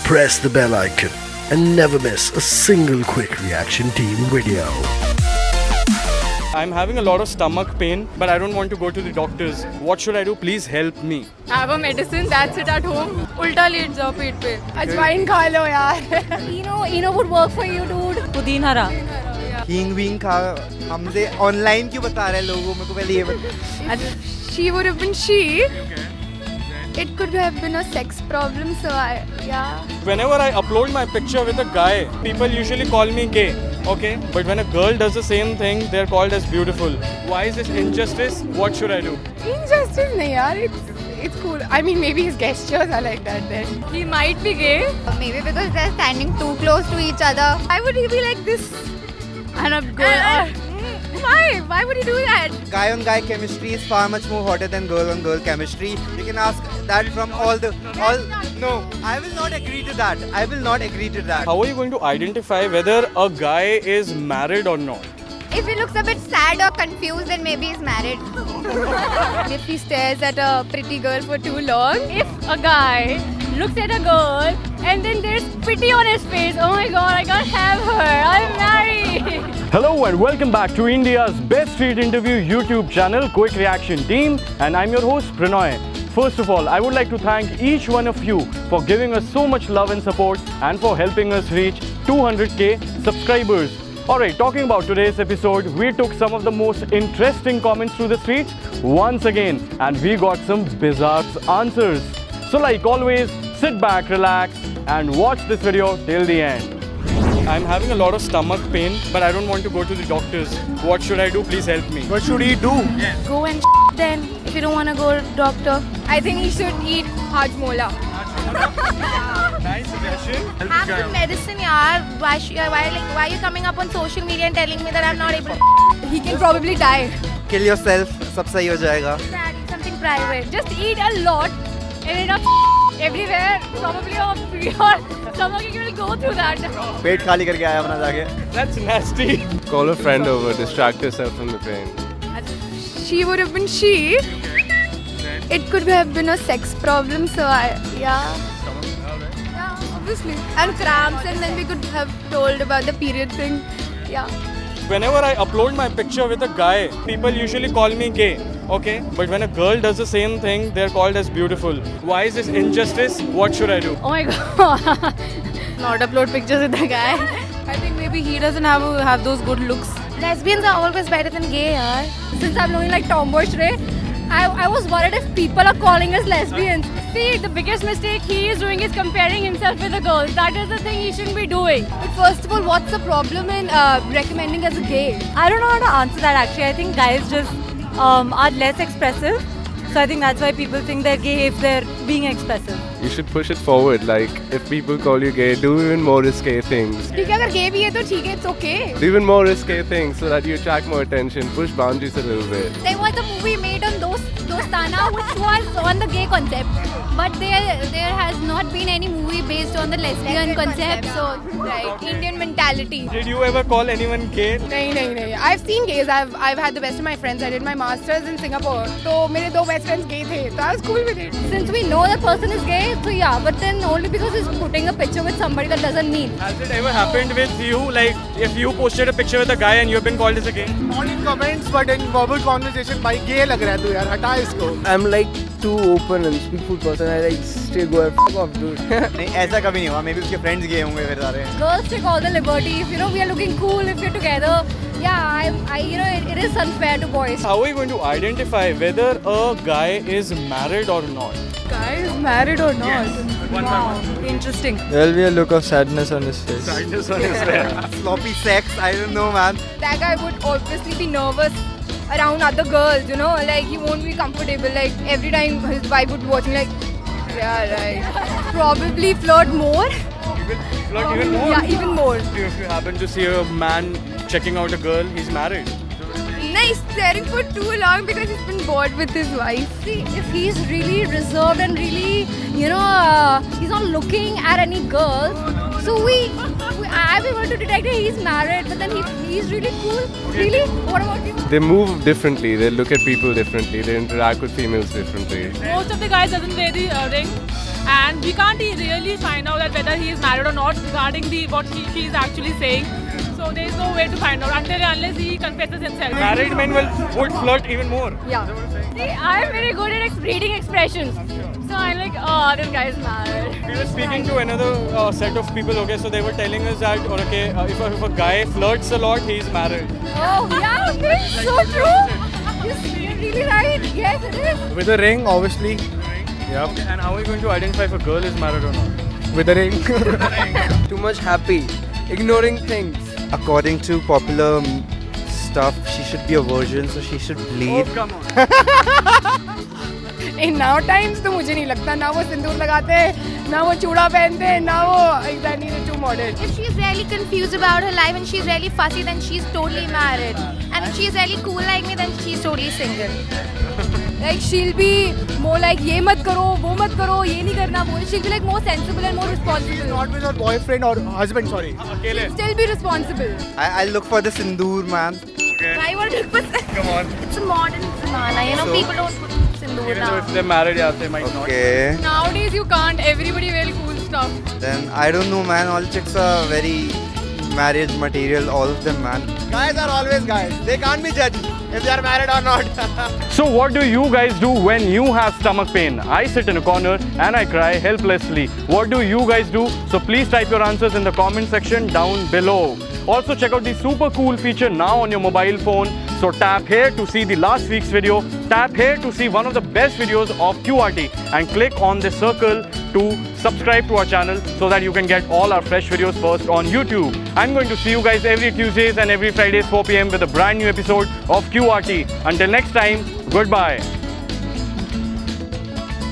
press the bell icon and never miss a single Quick Reaction Team video. I'm having a lot of stomach pain, but I don't want to go to the doctors. What should I do? Please help me. Have a medicine, that's it at home. उल्टा late जाओ पेट पे. अजवाइन खा लो यार. Eno would work for you, dude. पुदीना हरा. हींग wing खा. हमसे ऑनलाइन क्यों बता रहे हैं लोगों मेरे को पहले ये बता. She would have been she. It could have been a sex problem, so yeah. Whenever I upload my picture with a guy, people usually call me gay. Okay, but when a girl does the same thing, they're called as beautiful. Why is this injustice? What should I do? Injustice nahi yaar. It's cool. I mean, maybe his gestures are like that then. He might be gay. Maybe because they're standing too close to each other. Why would he be like this? And a girl. Why? Why would he do that? Guy on guy chemistry is far much more hotter than girl on girl chemistry. You can ask that from all. No, I will not agree to that. I will not agree to that. How are you going to identify whether a guy is married or not? If he looks a bit sad or confused, then maybe he's married. If he stares at a pretty girl for too long. If a guy looks at a girl and then there's pity on his face, oh my god, I can't have her, I'm married. Hello and welcome back to India's best street interview YouTube channel, Quick Reaction Team, and I'm your host Pranoy. First of all, I would like to thank each one of you for giving us so much love and support and for helping us reach 200k subscribers. Alright, talking about today's episode, we took some of the most interesting comments through the streets once again and we got some bizarre answers. So like always, sit back, relax and watch this video till the end. I'm having a lot of stomach pain, but I don't want to go to the doctors. What should I do? Please help me. What should he do? Go and then if you don't want to go to doctor. I think he should eat Hajmola. Nice suggestion. Have some medicine, yaar. Why are you coming up on social media and telling me that I'm not able to? He can probably die. Kill yourself. सब सही हो जाएगा. Something private. Just eat a lot and enough everywhere, probably your stomach will go through that. पेट खाली करके आया अपना जाके. That's nasty. Call a friend over, distract yourself from the pain. She would have been she. It could have been a sex problem, so yeah. Yeah, obviously. And cramps, and then we could have told about the period thing. Yeah. Whenever I upload my picture with a guy, people usually call me gay. Okay, but when a girl does the same thing, they're called as beautiful. Why is this injustice? What should I do? Oh my god. Not upload pictures with the guy. I think maybe he doesn't have those good looks. Lesbians are always better than gay, yaar. Since I'm looking like tomboyish today, I was worried if people are calling us lesbians. See, the biggest mistake he is doing is comparing himself with a girl. That is the thing he shouldn't be doing. But first of all, what's the problem in recommending as a gay? I don't know how to answer that actually. I think guys just are less expressive. So I think that's why people think they're gay if they're being expressive. You should push it forward. Like, if people call you gay, do even more risque things. ठीक है, अगर gay भी है तो ठीक है, it's okay. Do even more risque things so that you attract more attention. Push boundaries a little bit. There was a movie made on Dostana which was on the gay concept. But there has not been any movie based on the lesbian concept. So, Right, Indian mentality. Did you ever call anyone gay? नहीं. I've seen gays. I've had the best of my friends. I did my masters in Singapore. तो मेरे दो best friends gay थे. So I was cool with it. since we know the person is gay, so yeah, but then only because he's putting a picture with somebody that doesn't mean. Has it ever happened with you? Like, if you posted a picture with a guy and you've been called as a gay? Not in comments, but in verbal conversation, भाई gay लग रहा है तू यार. हटा इसको. I'm like too open and speakful person. I like straight go and f off, dude. नहीं ऐसा कभी नहीं हुआ. Maybe उसके friends gay होंगे फिर सारे. Girls take all the liberty. If we are looking cool, if we're together, yeah, it is unfair to boys. How are you going to identify whether a guy is married or not? Guy is married or not? Interesting. There'll be a look of sadness on his face. Sadness on his face. Sloppy sex. I don't know, man. That guy would obviously be nervous around other girls, like he won't be comfortable. Like every time his wife would be watching, like, yeah, right. Probably flirt more. Flirt even more? Yeah, even more. If you happen to see a man checking out a girl, he's married. He's staring for too long because he's been bored with his wife. See, if he's really reserved and really, he's not looking at any girls, so I've been able to detect that he's married, but then he's really cool. Really? What about you? They move differently. They look at people differently. They interact with females differently. Most of the guys doesn't wear the ring. and we can't really find out that whether he is married or not regarding what she is actually saying. So there is no way to find out unless he confesses himself. Married men would flirt even more. Yeah. See, I am very good at reading expressions. So I'm like, oh, this guy is married. We were speaking to another set of people, okay, so they were telling us that, okay, if a guy flirts a lot, he's married. Oh, yeah, this is so true. You're really right. Yes, it is. With a ring, obviously. Yep. Okay, and how are you going to identify if a girl is married or not? With a ring. Too much happy. Ignoring things. According to popular stuff, she should be a virgin, so she should bleed. Oh, come on. In now times तो मुझे नहीं लगता ना वो सिंदूर लगाते हैं ना वो चूड़ा पहनते हैं ना वो exactly the two modern. If she's really confused about her life and she's really fussy, then she's totally married. And if she's really cool like me, then she's totally single. Like she'll be more like ये मत करो, वो मत करो, ये नहीं करना, वो. She'll be like more sensible and more responsible. Not with her boyfriend or husband, sorry. Akele. Still be responsible. I'll look for the sindoor, man. Why would you put Come on. It's a modern zamana, you know, So- people don't put sindoor Even though now. if they're married, yeah, they might not. Okay. Nowadays you can't. Everybody wear cool stuff. Then I don't know, man. All chicks are very marriage material. All of them, man. Guys are always guys. They can't be judged if they are married or not. So what do you guys do when you have stomach pain? I sit in a corner and I cry helplessly. What do you guys do? So please type your answers in the comment section down below. Also check out the super cool feature now on your mobile phone. So tap here to see the last week's video. Tap here to see one of the best videos of QRT and click on the circle to subscribe to our channel so that you can get all our fresh videos first on YouTube. I'm going to see you guys every Tuesdays and every Fridays 4 p.m. with a brand new episode of QRT. Until next time, goodbye.